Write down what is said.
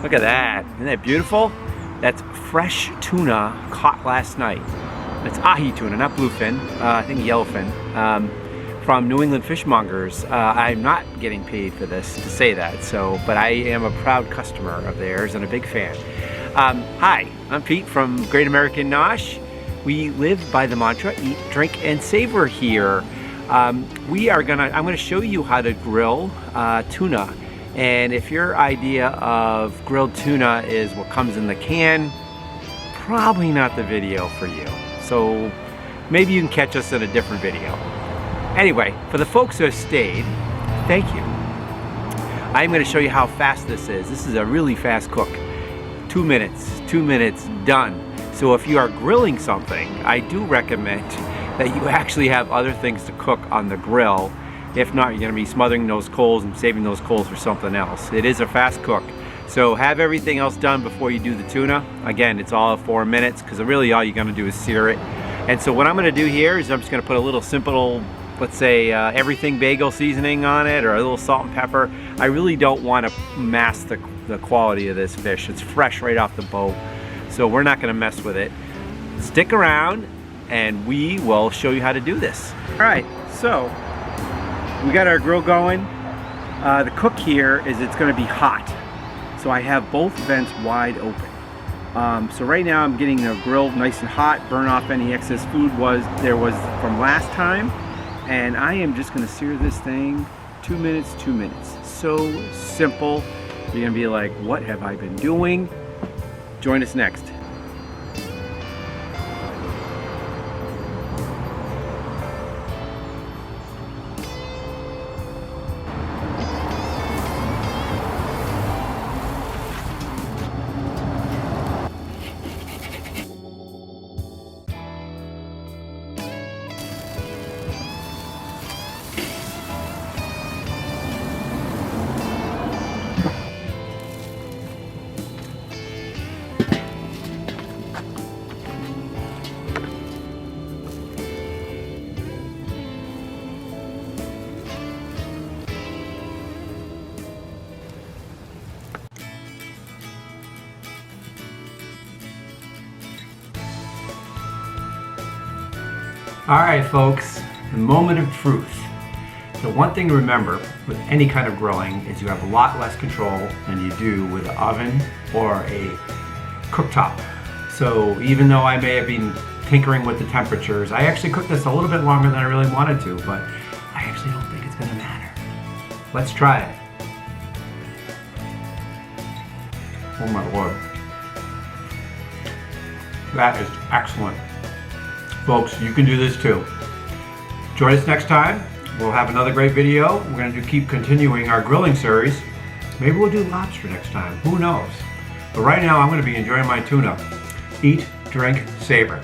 Look at that. Isn't that beautiful? That's fresh tuna caught last night. It's ahi tuna, not bluefin, I think yellowfin, from New England fishmongers. I'm not getting paid for this to say that, but I am a proud customer of theirs and a big fan. Hi, I'm Pete from Great American Nosh. We live by the mantra, eat, drink, and savor here. I'm gonna show you how to grill tuna. And if your idea of grilled tuna is what comes in the can, probably not the video for you. So maybe you can catch us in a different video. Anyway, for the folks who have stayed, thank you. I'm going to show you how fast this is. This is a really fast cook. 2 minutes, done. So if you are grilling something, I do recommend that you actually have other things to cook on the grill. If not, you're going to be smothering those coals and saving those coals for something else. It is a fast cook. So have everything else done before you do the tuna. Again, it's all 4 minutes because really all you're going to do is sear it. And so what I'm going to do here is I'm just going to put a little simple, let's say everything bagel seasoning on it, or a little salt and pepper. I really don't want to mask the quality of this fish. It's fresh right off the boat. So we're not going to mess with it. Stick around and we will show you how to do this. All right, so we got our grill going. The cook here is it's going to be hot. So I have both vents wide open. So right now I'm getting the grill nice and hot, burn off any excess food there was from last time. And I am just gonna sear this thing 2 minutes, 2 minutes. So simple. You're gonna be like, what have I been doing? Join us next. All right, folks, the moment of truth. So one thing to remember with any kind of grilling is you have a lot less control than you do with an oven or a cooktop. So even though I may have been tinkering with the temperatures, I actually cooked this a little bit longer than I really wanted to, but I actually don't think it's gonna matter. Let's try it. Oh my Lord. That is excellent. Folks, you can do this too. Join us next time. We'll have another great video. We're going to keep continuing our grilling series. Maybe we'll do lobster next time. Who knows? But right now, I'm going to be enjoying my tuna. Eat, drink, savor.